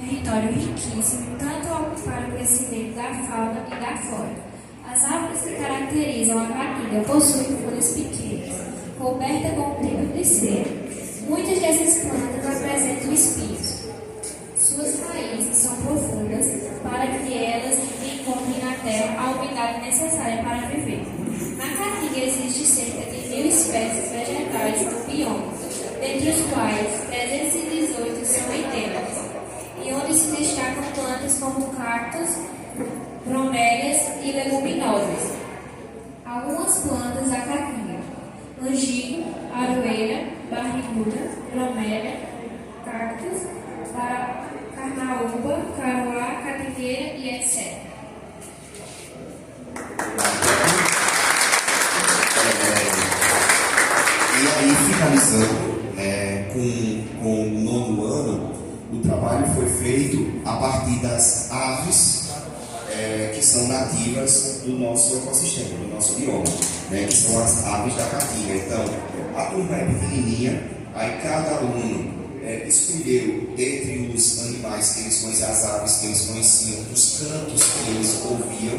Território riquíssimo, tanto para o crescimento da fauna e da flora. As árvores que caracterizam a caatinga possuem folhas pequenas, cobertas com um tipo de cera. Muitas dessas plantas apresentam espinhos. Suas raízes são profundas para que elas encontrem na terra a umidade necessária para viver. Na caatinga existe cerca de 1.000 espécies vegetais do bioma, dentre os quais 318 são endêmicas, e onde se destacam plantas como cactos, bromélias e leguminosas. Algumas plantas da caatinga: angico, aroeira, barriguda, bromélia, cactos, carnaúba, caroá, catingueira e etc. E aí, finalizando com o nono ano, o trabalho foi feito a partir das aves que são nativas do nosso ecossistema, do nosso bioma, que são as aves da caatinga. Então, a turma é pequenininha, aí cada aluno escolheu dentre os animais que eles conheciam, as aves que eles conheciam, dos cantos que eles ouviam,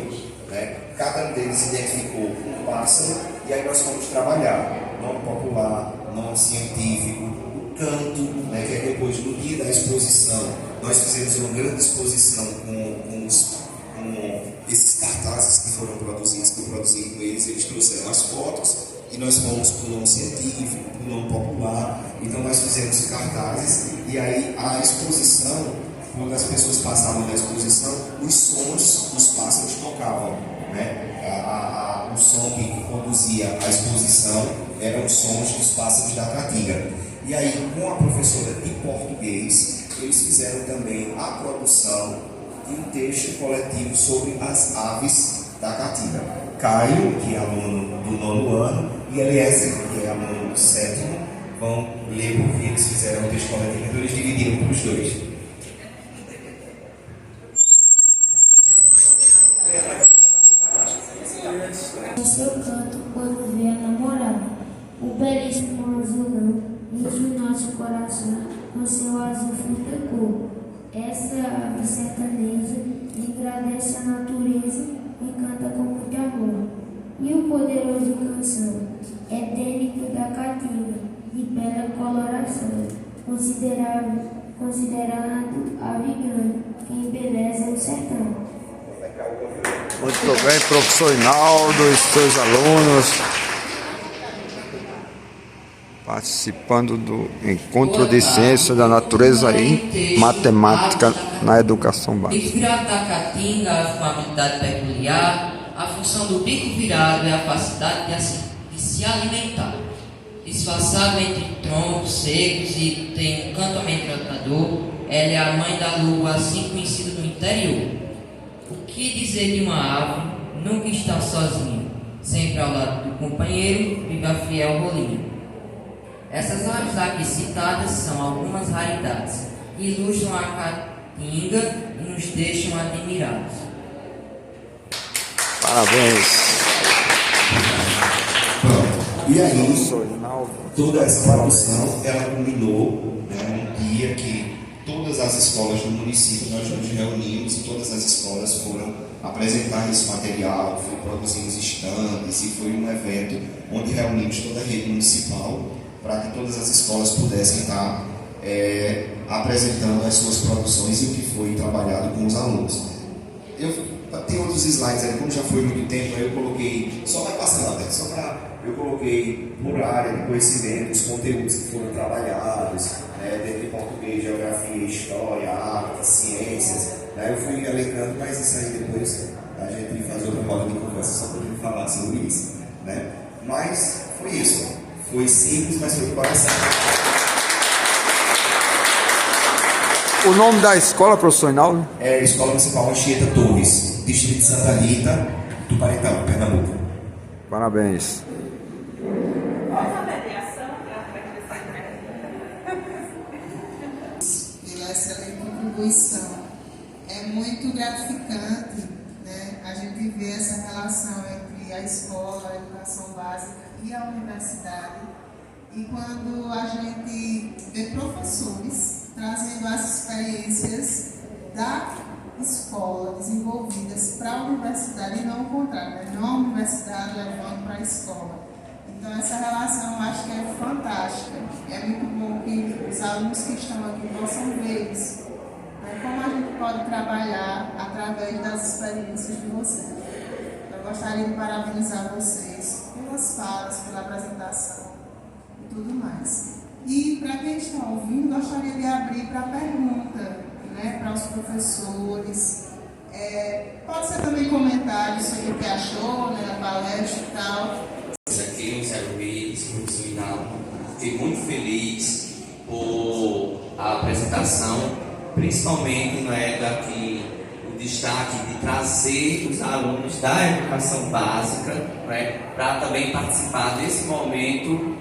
cada um deles identificou um pássaro, e aí nós fomos trabalhar nome popular, nome científico, o canto, que é depois no dia da exposição, nós fizemos uma grande exposição com esses cartazes que foram produzidos, que eu produzi com eles. Eles trouxeram as fotos e nós fomos para o nome científico, para o nome popular. Então nós fizemos cartazes, e aí a exposição, quando as pessoas passavam na exposição, os sons dos pássaros tocavam, o som que conduzia a exposição eram os sons dos pássaros da caatinga. E aí, com a professora de português, eles fizeram também a produção de um texto coletivo sobre as aves da caatinga. Caio, que é aluno do nono ano, e Eliezer, que é aluno do sétimo, vão ler porque eles fizeram o texto coletivo, então eles dividiram para os dois. No seu canto, quando vê a namorada, o belíssimo azulão enche o nosso coração com seu azul furtacor. Essa ave sertaneja engrandece a natureza e canta com muito amor. E o poderoso canção, endêmico da caatinga, de bela coloração, considerando ave grande, que embeleza o sertão. Muito bem, professor Hinaldo e seus alunos participando do encontro de ciência da natureza e matemática na educação básica. Bico virado da caatinga, a uma habilidade peculiar, a função do bico virado é a facilidade de se alimentar. Disfarçado entre troncos secos e tem um canto amedrontador, ela é a mãe da lua, assim conhecida no interior. O que dizer de uma ave nunca está sozinha, sempre ao lado do companheiro, viva fiel rolinho. Essas aves aqui citadas são algumas raridades que ilustram a caatinga e nos deixam admirados. Parabéns. Pronto. E aí, toda essa produção, ela culminou num dia que todas as escolas do município nós nos reunimos, e todas as escolas foram apresentar esse material, produzimos estandes, e foi um evento onde reunimos toda a rede municipal para que todas as escolas pudessem estar apresentando as suas produções e o que foi trabalhado com os alunos. Tem outros slides aí, como já foi muito tempo, aí eu coloquei, só vai passando, eu coloquei por área de conhecimento, os conteúdos que foram trabalhados, dentro de português, geografia, história, arte, ciências, eu fui elencando, mas isso aí depois a gente fazer outra roda de conversa só para a gente falar sobre isso, Mas foi isso. Foi simples, mas foi do coração. O nome da escola, professor Hinaldo? É Escola Municipal Anchieta Torres, Distrito de Santa Rita, do Paretão, Pernambuco. Parabéns. Pela excelente contribuição. É muito gratificante, a gente ver essa relação entre a escola, a educação básica e a universidade. E quando a gente vê professores trazendo as experiências da escola desenvolvidas para a universidade e não o contrário, né? Não a universidade levando para a escola. Então, essa relação eu acho que é fantástica. É muito bom que os alunos que estão aqui possam ver isso. Né? Como a gente pode trabalhar através das experiências de vocês. Eu gostaria de parabenizar vocês pelas falas, pela apresentação e tudo mais. E, para quem está ouvindo, gostaria de abrir para pergunta, né, para os professores. Pode ser também comentários sobre o que achou, né, da palestra e tal. Aqui no Zé Luiz, professor Hinaldo, fiquei muito feliz por a apresentação, principalmente daqui o destaque de trazer os alunos da educação básica, para também participar desse momento.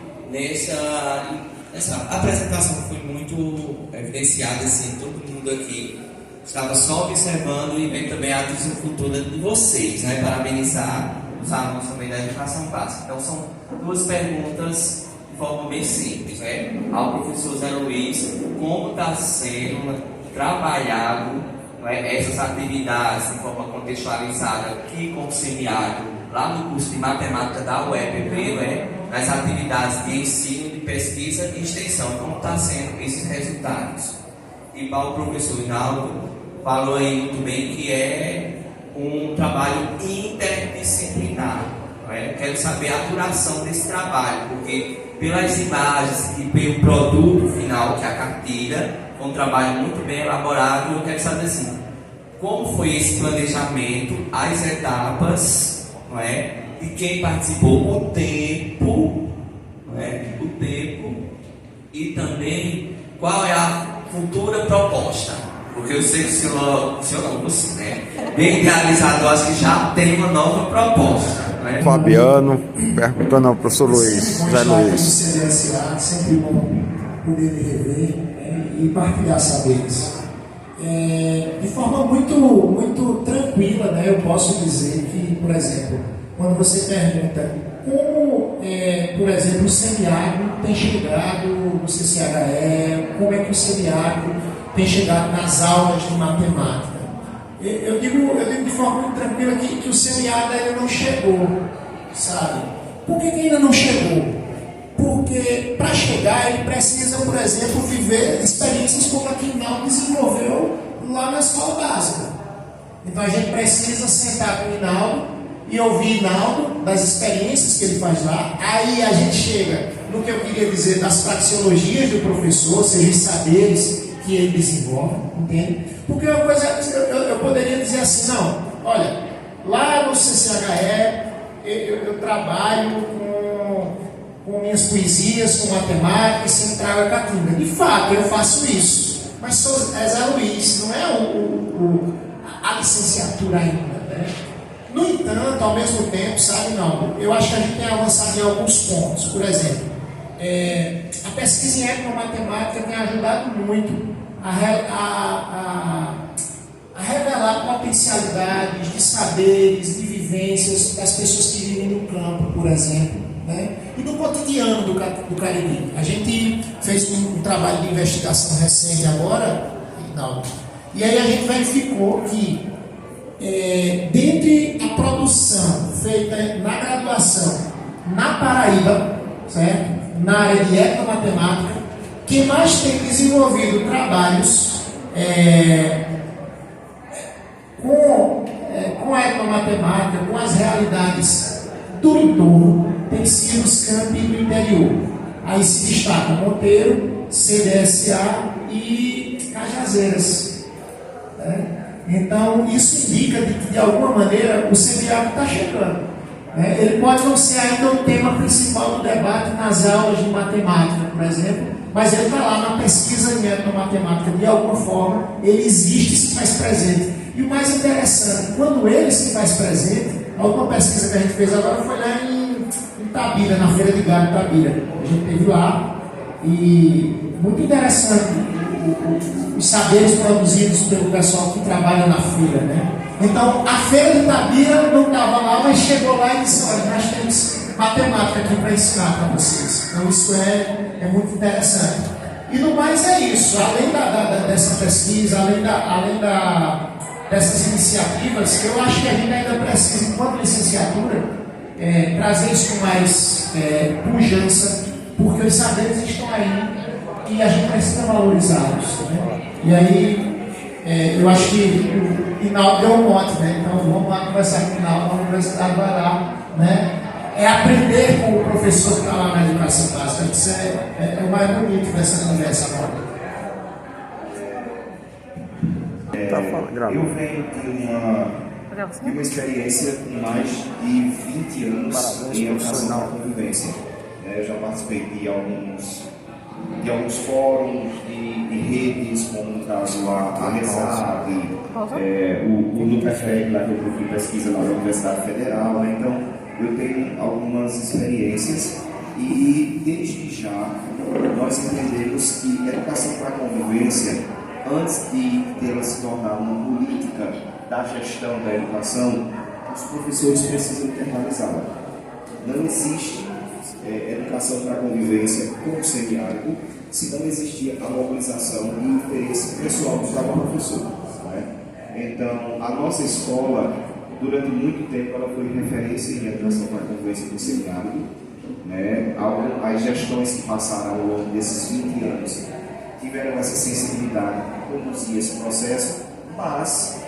Essa apresentação foi muito evidenciada, assim, todo mundo aqui estava só observando e vendo também a desenvoltura de vocês, parabenizar os alunos também da educação básica. Então são duas perguntas de forma bem simples, ao professor Zé Luiz, como está sendo trabalhado essas atividades de forma contextualizada aqui com o semiárido, lá no curso de matemática da UEPB, nas atividades de ensino, de pesquisa e extensão, como está sendo esses resultados. E para o professor Hinaldo falou aí muito bem que é um trabalho interdisciplinar. Quero saber a duração desse trabalho, porque pelas imagens e pelo produto final, que é a cartilha, foi um trabalho muito bem elaborado. Eu quero saber assim, como foi esse planejamento, as etapas, de quem participou, o tempo, e também qual é a futura proposta. Porque eu sei que o senhor não, você, bem idealizado, acho que já tem uma nova proposta. Fabiano, perguntando ao professor Luiz, Zé Luiz. Sempre bom poder me rever e partilhar saberes. De forma muito tranquila, eu posso dizer que, por exemplo, quando você pergunta como, por exemplo, o semiárido tem chegado no CCHE, como é que o semiárido tem chegado nas aulas de matemática. Eu digo de forma muito tranquila que o semiárido ainda não chegou, sabe? Por que ainda não chegou? Porque para chegar ele precisa, por exemplo, viver experiências como a que Hinaldo desenvolveu lá na escola básica. Então a gente precisa sentar com o Hinaldo e ouvir Hinaldo das experiências que ele faz lá. Aí a gente chega no que eu queria dizer das praxeologias do professor, ou seja, os saberes que ele desenvolve, entende? Porque uma coisa, eu poderia dizer assim, não, olha, lá no CCHE eu trabalho com minhas poesias, com matemática, e sempre trago a catinga. De fato, eu faço isso, mas sou Zé Luiz, não é a licenciatura ainda, No entanto, ao mesmo tempo, sabe, não, eu acho que a gente tem avançado em alguns pontos. Por exemplo, a pesquisa em etnomatemática tem ajudado muito a revelar potencialidades de saberes, de vivências das pessoas que vivem no campo, por exemplo, e do cotidiano do Cariri. A gente fez um trabalho de investigação recente agora, e aí a gente verificou que dentre a produção feita na graduação na Paraíba, certo? Na área de etnomatemática, quem mais tem desenvolvido trabalhos com a etnomatemática, com as realidades do entorno, tem sido os campi do interior. Aí se destaca Monteiro, CDSA e Cajazeiras. Então, isso indica que, de alguma maneira, o semiárido está chegando. Ele pode não ser ainda o tema principal do debate nas aulas de matemática, por exemplo, mas ele está lá na pesquisa em etnomatemática, de alguma forma, ele existe e se faz presente. E o mais interessante, quando ele se faz presente, a última pesquisa que a gente fez agora foi lá em Tabira, na Feira de Gado Tabira. A gente teve lá, e muito interessante os saberes produzidos pelo pessoal que trabalha na feira, Então, a Feira de Tabira não estava lá, mas chegou lá e disse, olha, nós temos matemática aqui para ensinar para vocês. Então, isso é muito interessante. E no mais é isso, além dessa pesquisa, dessas iniciativas, eu acho que a gente ainda precisa, enquanto licenciatura, trazer isso com mais pujança, porque os saberes estão aí e a gente precisa valorizá-los. Né? E aí, eu acho que o Inaldo deu um mote, né? Então vamos lá conversar com o Inaldo, a universidade vai lá, né? É aprender com o professor que está lá na educação básica. Isso é o mais bonito dessa conversa agora. Eu venho de uma experiência com mais de 20 anos em educação da convivência. Eu já participei de alguns fóruns, de redes, como no caso a RESAB, o NUPEFEG, lá que eu fui pesquisa lá na Universidade Federal. Né? Então, eu tenho algumas experiências e, desde já, nós entendemos que a educação para a convivência, antes de ela se tornar uma política da gestão da educação, os professores precisam internalizá-la. Não existe educação para a convivência como semiárido se não existir a mobilização e o interesse pessoal do cada professor. Né? Então, a nossa escola, durante muito tempo, ela foi referência em educação para a convivência do semiárido. Né? As gestões que passaram ao longo desses 20 anos tiveram essa sensibilidade de conduzir esse processo, mas,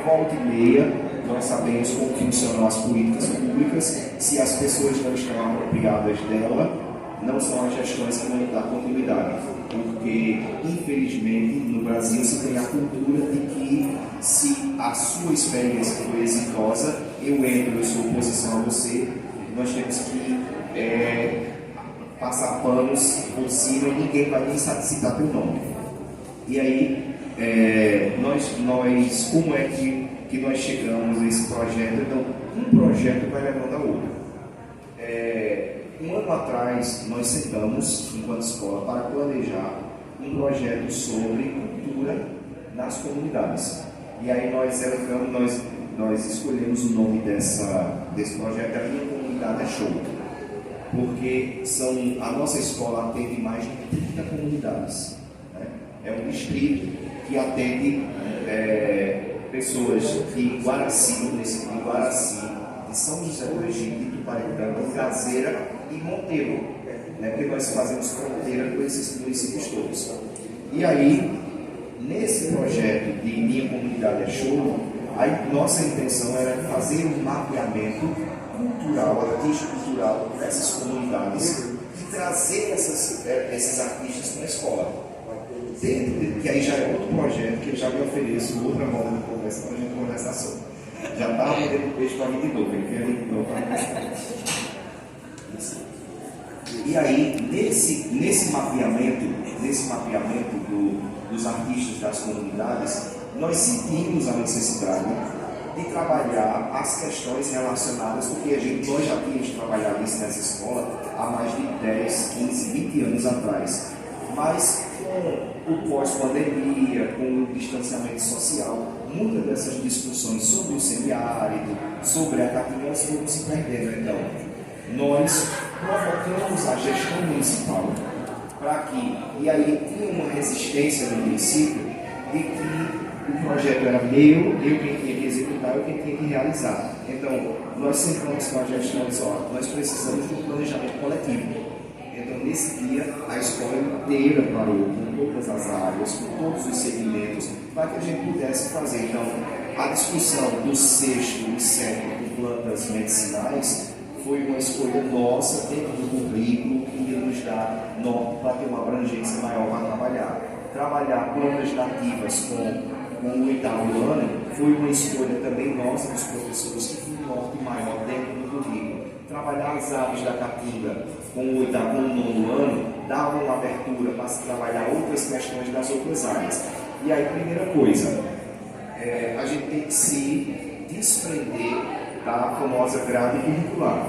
volta e meia, nós sabemos como funcionam as políticas públicas. Se as pessoas não estão apropriadas dela, não são as gestões que vão dar continuidade, porque, infelizmente, no Brasil se tem a cultura de que, se a sua experiência foi exitosa, eu sou oposição a você, nós temos que passar panos por cima e ninguém vai nem citar teu nome. E aí, nós como é que nós chegamos a esse projeto? Então, um projeto vai levando a outro. Um ano atrás, nós sentamos, enquanto escola, para planejar um projeto sobre cultura nas comunidades. E aí nós escolhemos o nome desse projeto, A Minha Comunidade é Show. Porque a nossa escola atende mais de 30 comunidades. Né? É um distrito que atende pessoas de Guaraci, município de Guaraci, de São José do Egito, de Tuparetama, Caseira e Monteiro, né? Porque nós fazemos fronteira com esses municípios todos. E aí, nesse projeto de Minha Comunidade é Show, a nossa intenção era fazer um mapeamento cultural, artístico-cultural dessas comunidades e trazer esses artistas para a escola. Que aí já é outro projeto que eu já me ofereço, outra roda de conversa para a gente conversar sobre. Já está vendendo peixe para mim de novo, ele quer de novo para mim. E aí, nesse mapeamento dos artistas das comunidades, nós sentimos a necessidade de trabalhar as questões relacionadas, porque nós já tínhamos trabalhado isso nessa escola há mais de 10, 15, 20 anos atrás. Mas com o pós-pandemia, com o distanciamento social, muitas dessas discussões sobre o semiárido, sobre a caatinga, foram se perdendo. Então, nós provocamos a gestão municipal para que, e aí tinha uma resistência no município de que o projeto era meu, eu quem tinha que executar, eu quem tinha que realizar. Então, nós sentamos com a gestão e disse, nós precisamos de um planejamento coletivo. Então, nesse dia, a escola inteira parou, com todas as áreas, com todos os segmentos, para que a gente pudesse fazer. Então, a discussão do sexto e sétimo de plantas medicinais foi uma escolha nossa dentro do currículo que ia nos dar norte para ter uma abrangência maior para trabalhar. Trabalhar plantas nativas com o oitavo ano foi uma escolha também nossa dos professores que tinha um norte maior dentro do currículo. Trabalhar as aves da caatinga com o oitavo e nono ano dava uma abertura para se trabalhar outras questões das outras áreas. E aí, primeira coisa, a gente tem que se desprender da famosa grade curricular,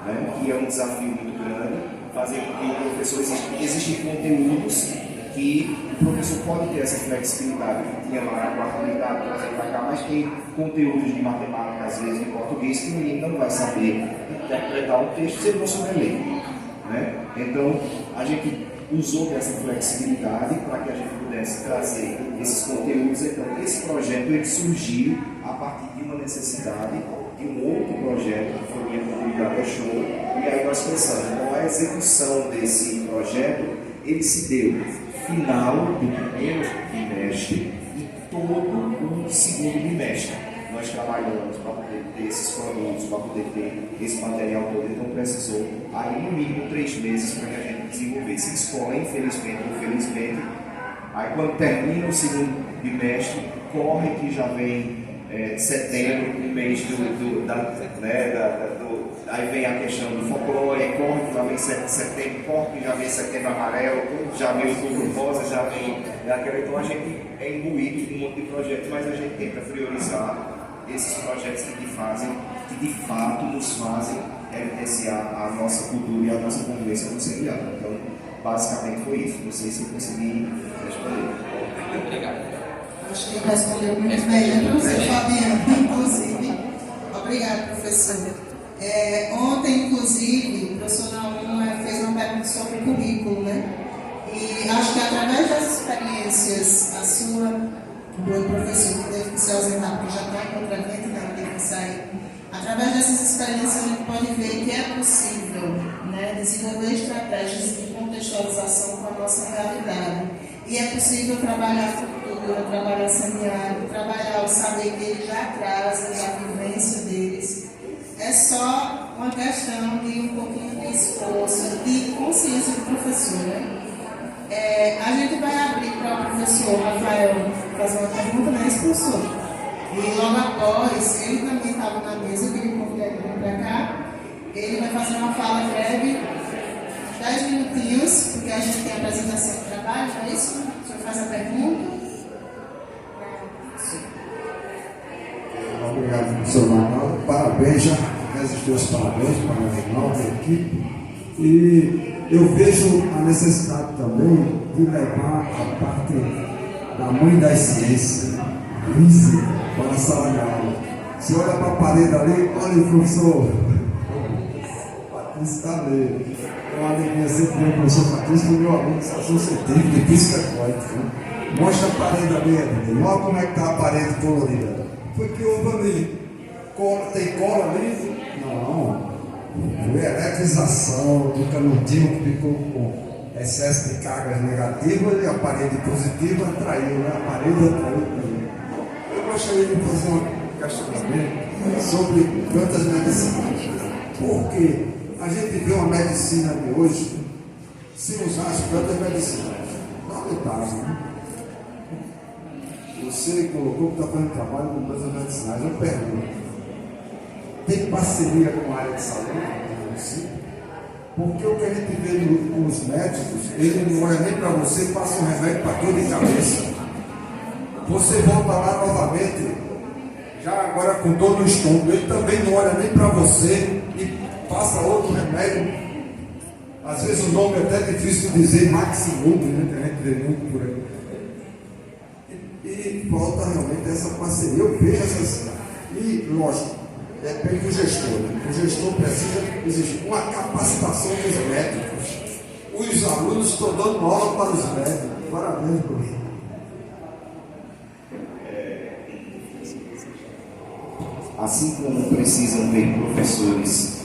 né? Que é um desafio muito grande, fazer com que o professor existem conteúdos que o professor pode ter essa flexibilidade que tinha lá na quarta unidade, trazer para cá, mas tem conteúdos de matemática, às vezes de português, que o menino não vai saber interpretar um texto se ele não souber ler. Né? Então, a gente usou dessa flexibilidade para que a gente pudesse trazer esses conteúdos. Então, esse projeto ele surgiu a partir de uma necessidade de um outro projeto que foi minha comunidade achou, e aí nós pensamos, então a execução desse projeto ele se deu final do primeiro bimestre e todo o segundo bimestre. Nós trabalhamos para poder ter esses produtos, para poder ter esse material todo, então precisou aí no mínimo 3 meses para que a gente desenvolvesse. Escola, infelizmente ou felizmente, aí quando termina o segundo bimestre, corre que já vem setembro, o mês aí vem a questão do folclore, corre que já vem setembro, corre que já vem setembro amarelo, já vem o outubro rosa, já vem aquela. Então a gente é imbuído de um monte de projetos, mas a gente tenta priorizar esses projetos que de fato nos fazem evidenciar a nossa cultura e a nossa convivência conciliada. Então, basicamente foi isso. Não sei se eu consegui responder. Obrigado. Acho que respondeu muito bem, inclusive, Fabiano, inclusive. Obrigado, professor. Ontem, inclusive, o professor Naum fez uma pergunta sobre currículo, né? E acho que através das experiências, a sua, do professor, que teve que se ausentar, porque já está em outro evento, né? Teve que sair. Através dessas experiências, a gente pode ver que é possível, né, desenvolver estratégias de contextualização com a nossa realidade. E é possível trabalhar a cultura, trabalhar semiárido, trabalhar o saber que eles já trazem, a vivência deles. É só uma questão de um pouquinho de esforço, de consciência do professor, né? A gente vai abrir para o professor Rafael fazer uma pergunta, né, professor? E logo após, ele também estava na mesa, eu queria convidar ele para cá. Ele vai fazer uma fala breve, 10 minutinhos, porque a gente tem a apresentação de trabalho, não é isso? O senhor faz a pergunta. Obrigado, professor Manuel. Parabéns, já os meus parabéns para a nova equipe. E eu vejo a necessidade também de levar a parte da mãe das ciências, física, para a sala de aula. Você olha para a parede ali, olha, professor Patrício está ali. É uma alegria sempre ver o professor Patrício, meu aluno de estação científica, de física quântica. Mostra a parede ali, olha como é que está a parede colorida. Foi que houve ali. Tem cola ali? Não. Eletrização do canudinho que ficou com excesso de cargas negativas e a parede positiva atraiu, né? A parede atraiu. Eu gostaria de fazer um questionamento sobre plantas medicinais. Porque a gente vê uma medicina de hoje sem usar as plantas medicinais. Lamentável, né? Você colocou que está fazendo trabalho com plantas medicinais. Eu pergunto. Tem parceria com a área de saúde? Sim. Porque o que a gente vê com os médicos, ele não olha nem para você e passa um remédio para dor de cabeça. Você volta lá novamente, já agora com dor no estômago, ele também não olha nem para você e passa outro remédio. Às vezes o nome é até difícil de dizer, Maximum, né? Que a gente vê muito por aí. E falta realmente essa parceria. Eu vejo essas. E, lógico, depende do gestor. Né? O gestor precisa exigir uma capacitação dos médicos. Os alunos estão dando aula para os médicos. Parabéns, professor. Assim como precisam ter professores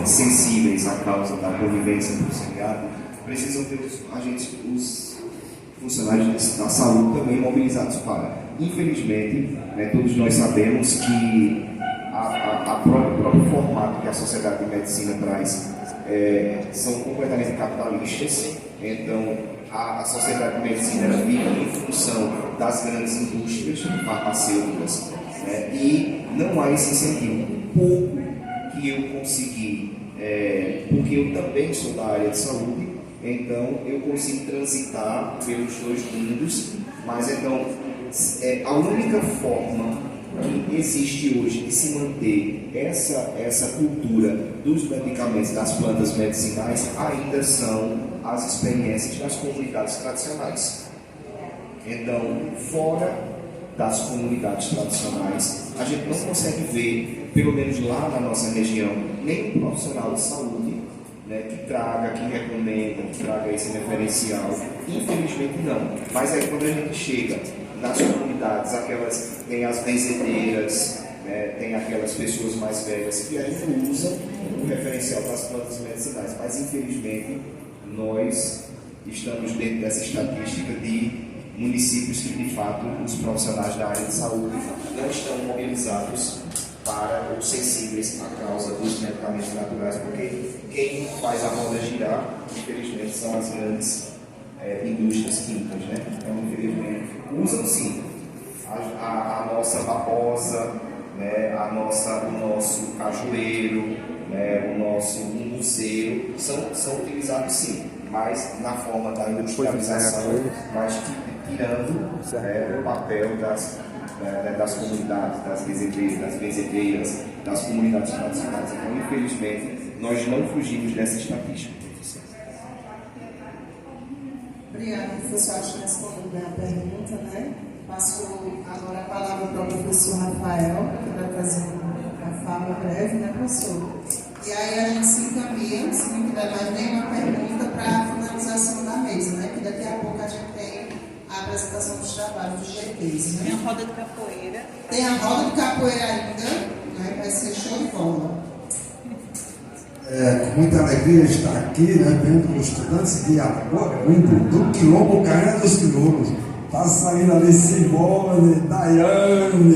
sensíveis à causa da convivência do auxiliar, precisam ter os funcionários da saúde também mobilizados para. Infelizmente, todos nós sabemos que o próprio formato que a sociedade de medicina traz são completamente capitalistas. Então, a sociedade de medicina vive em função das grandes indústrias farmacêuticas, e não há esse incentivo. Pouco que eu consegui, porque eu também sou da área de saúde, então eu consigo transitar pelos dois mundos, mas então a única forma que existe hoje de se manter essa cultura dos medicamentos, das plantas medicinais, ainda são as experiências das comunidades tradicionais. Então, fora das comunidades tradicionais, a gente não consegue ver, pelo menos lá na nossa região, nem um profissional de saúde, né, que traga, que recomenda, que traga esse referencial. Infelizmente não. Mas aí quando a gente chega nas comunidades, aquelas tem as benzedeiras, né, tem aquelas pessoas mais velhas que ainda usam o referencial das plantas medicinais. Mas infelizmente nós estamos dentro dessa estatística de municípios que de fato os profissionais da área de saúde não estão mobilizados para ou sensíveis à causa dos medicamentos naturais, porque quem faz a roda girar, infelizmente, são as grandes indústrias químicas, né? Então, infelizmente, usam sim a nossa babosa, né? O nosso cajueiro, né? O nosso museu, são utilizados sim, mas na forma da industrialização, mas tirando o papel das comunidades, das benzedeiras, das comunidades tradicionais. Então, infelizmente, nós não fugimos dessa estatística. Obrigada, professor. Acho que respondeu bem a pergunta, né? Passo agora a palavra para o professor Rafael, que vai fazer uma fala breve, né, professor? E aí a gente se encaminha, se não tiver mais nenhuma pergunta, para a finalização da mesa, né? Que daqui a pouco a gente tem a apresentação dos trabalhos dos GTs, né? Tem a roda de capoeira. Tem a roda de capoeira ainda, né? Vai ser show de bola. Com muita alegria estar aqui, né, vendo os estudantes de agora, do Quilombo Carreira dos Quilombos. Está saindo ali Simone, Daiane,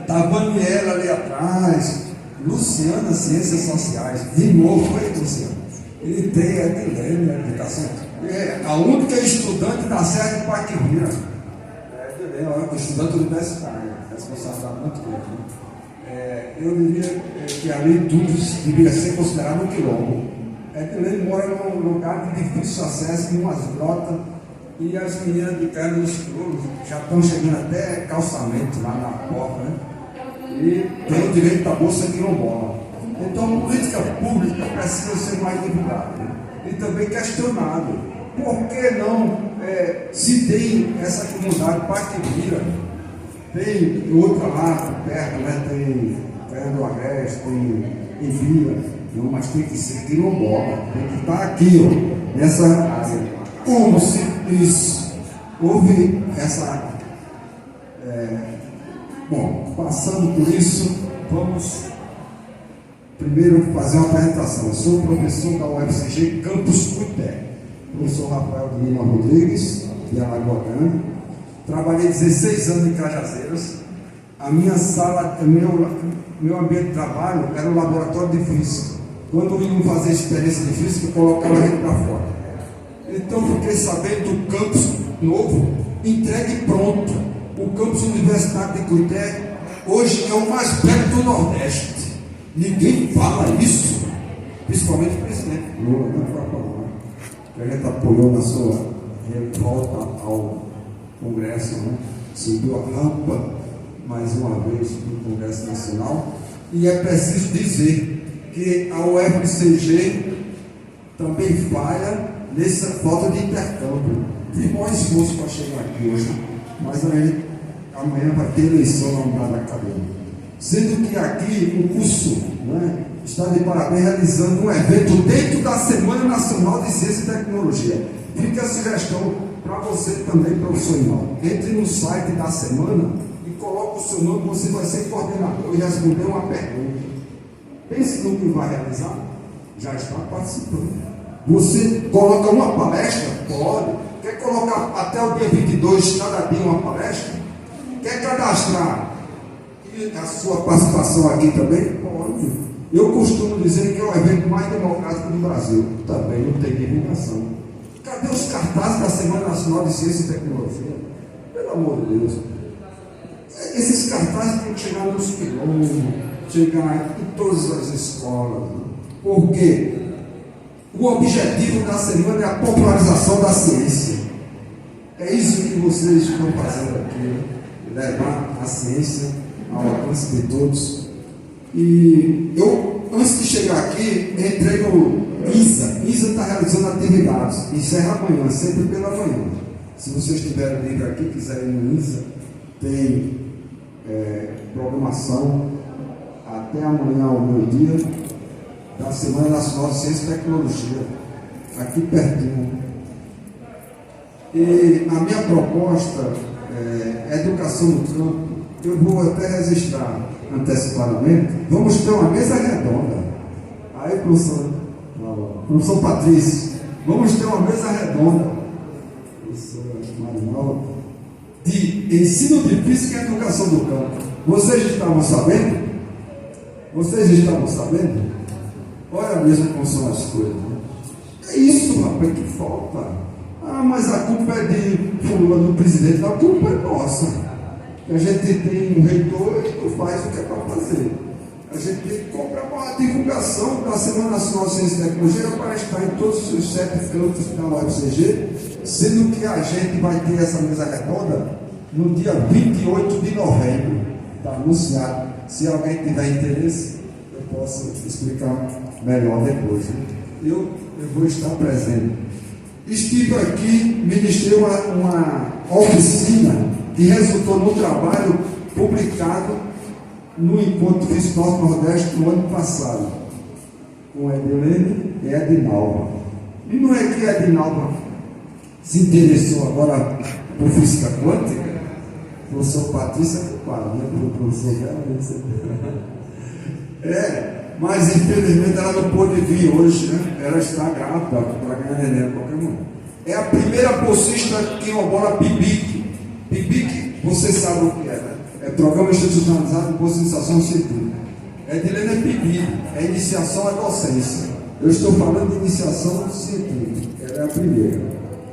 tá Daniela ali atrás, Luciana, Ciências Sociais, de novo foi Luciana. Ele tem Edilene, educação. É a única estudante da Serra de Paquivira. É estudante universitário, responsabilidade muito grande. Eu diria que ali tudo devia ser considerado um quilombo. Edilene mora num lugar de difícil acesso, em umas grotas, e as meninas de Carreira dos Quilombos já estão chegando até calçamento lá na porta, né? E tem o direito da bolsa quilombola. Então, a política pública precisa ser mais divulgada, né? E também questionado. Por que não se tem essa comunidade Paquivira? Tem outra lá perto, né? Tem Perto do Agreste, tem Envia, não, mas tem que ser quilombola, tem que estar aqui, ó, nessa área. Como se isso houve essa. Bom, passando por isso, vamos primeiro fazer uma apresentação. Eu sou professor da UFCG Campus Cuité, professor Rafael de Lima Rodrigues, de Alagoa Grande. Trabalhei 16 anos em Cajazeiras. A minha sala, meu ambiente de trabalho era o laboratório de física. Quando iam fazer experiência de física, eu colocava a gente para fora. Então, fiquei sabendo do campus novo, entregue e pronto. O campus universitário de Cuité hoje é o mais perto do Nordeste. Ninguém fala isso, principalmente o presidente Lula, não foi falar. Que a gente apoiou na sua volta ao Congresso, né? Subiu a rampa mais uma vez no Congresso Nacional. E é preciso dizer que a UFCG também falha nessa falta de intercâmbio. Fiz maior esforço para chegar aqui hoje, mas amanhã vai ter eleição na unidade acadêmica. Sendo que aqui o curso, né, está de parabéns realizando um evento dentro da Semana Nacional de Ciência e Tecnologia. Fica a sugestão para você também, professor Imal. Entre no site da semana e coloque o seu nome, você vai ser coordenador e responder uma pergunta. Pense no que vai realizar, já está participando. Você coloca uma palestra? Pode. Quer colocar até o dia 22, cada dia uma palestra? Quer cadastrar a sua participação aqui também? Pode. Eu costumo dizer que é o evento mais democrático do Brasil. Também não tem divulgação. Cadê os cartazes da Semana Nacional de Ciência e Tecnologia? Pelo amor de Deus. Esses cartazes têm que chegar nos quilombos, chegar em todas as escolas. Por quê? O objetivo da semana é a popularização da ciência. É isso que vocês estão fazendo aqui, levar a ciência ao alcance de todos. E eu, antes de chegar aqui, entrei no ISA. ISA está realizando atividades. Encerra amanhã, sempre pela manhã. Se vocês tiverem livro aqui, quiserem ir no ISA, tem programação até amanhã ao meio-dia. da Semana Nacional de Ciência e Tecnologia, aqui pertinho. E a minha proposta é educação no campo. Eu vou até registrar antecipadamente. Vamos ter uma mesa redonda. Aí, professor Patrício, vamos ter uma mesa redonda, professora Marinalva, de ensino de física e educação do campo. Vocês estavam sabendo? Vocês estavam sabendo? Olha mesmo como são as coisas. Né? É isso, rapaz, que falta. Ah, mas a culpa é de fulano, do presidente. A culpa é nossa. A gente tem um reitor e não faz o que é para fazer. A gente tem que comprar uma divulgação da Semana Nacional de Ciência e Tecnologia para estar em todos os 7 cantos da UFCG, sendo que a gente vai ter essa mesa redonda no dia 28 de novembro. Está anunciado. Se alguém tiver interesse, eu posso explicar melhor depois. Né? Eu vou estar presente. Estive aqui, ministrei uma oficina que resultou no trabalho publicado no Encontro Físico Norte-Nordeste no ano passado, com Edilene e Edinalva. E não é que a Edinalva se interessou agora por física quântica? O professor Patrícia é culpado, né? O professor mas infelizmente ela não pôde vir hoje, né? Ela está grávida para ganhar neném a qualquer momento. É a primeira bolsista que elabora PIBIC. PIBIC, você sabe o que é, né? É Programa Institucionalizado de Bolsa de Iniciação Científica. Edilene é PIBIC, é Iniciação à Docência. Eu estou falando de Iniciação Científica. Ela é a primeira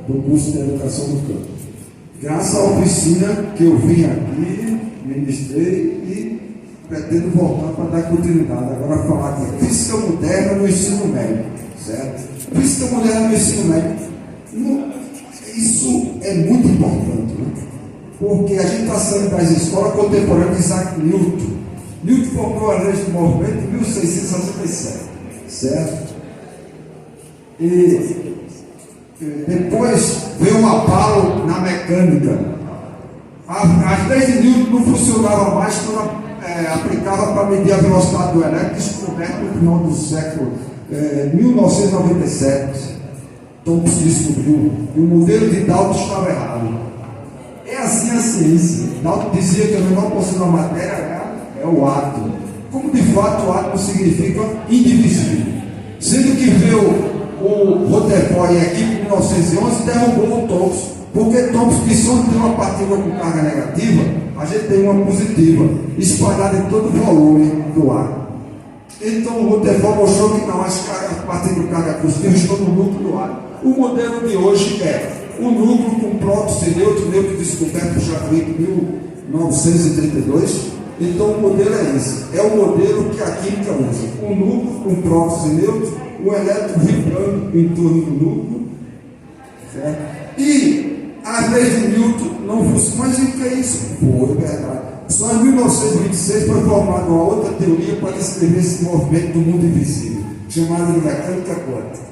do curso de Educação do Campo. Graças à oficina que eu vim aqui, ministrei e pretendo voltar para dar continuidade. Agora falar aqui, física moderna no ensino médio, certo? Física moderna no ensino médio. Isso é muito importante, né? Porque a gente está saindo das escolas contemporâneas de Isaac Newton. Newton formou a lei de movimento em 1667, certo? E depois veio um abalo na mecânica. As leis de Newton não funcionavam mais quando aplicava para medir a velocidade do elétron, descoberto no final do século 1997. Thompson descobriu que o modelo de Dalton estava errado. É assim a ciência. Dalton dizia que a menor porção da matéria é o átomo. Como de fato o átomo significa indivisível. Sendo que veio o Rutherford e a equipe em 1911 derrubou o Thompson. Porque Thompson disse onde tem uma partícula com carga negativa, a gente tem uma positiva, espalhada em todo o volume do ar. Então o Rutherford mostrou que não, as partículas de carga positiva estão no núcleo do ar. O modelo de hoje é o núcleo com prótons e nêutrons descoberto por Jacques em 1932. Então o modelo é esse. É o modelo que a química usa. Um núcleo com prótons e nêutrons, um elétron vibrando em torno do núcleo. Certo? E as leis de Newton não funcionam. Mas o que é isso? Pô, é verdade. Só em 1926 foi formada uma outra teoria para descrever esse movimento do mundo invisível, chamada de mecânica quântica.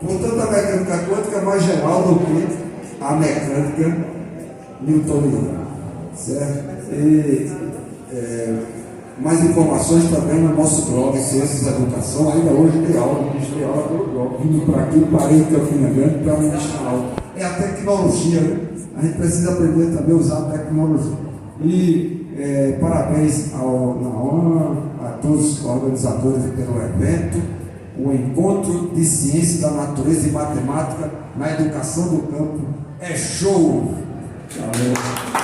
Portanto, a mecânica quântica é mais geral do que a mecânica newtoniana, certo? E mais informações também no nosso blog Ciências da Educação. Ainda hoje tem aula, ministrei aula pelo blog. Vindo para aqui, parei em Campina Grande para ministrar aula. É a tecnologia, né? A gente precisa aprender também a usar a tecnologia. E parabéns ao Naon, a todos os organizadores pelo evento. O Encontro de Ciência da Natureza e Matemática na Educação do Campo é show! Valeu.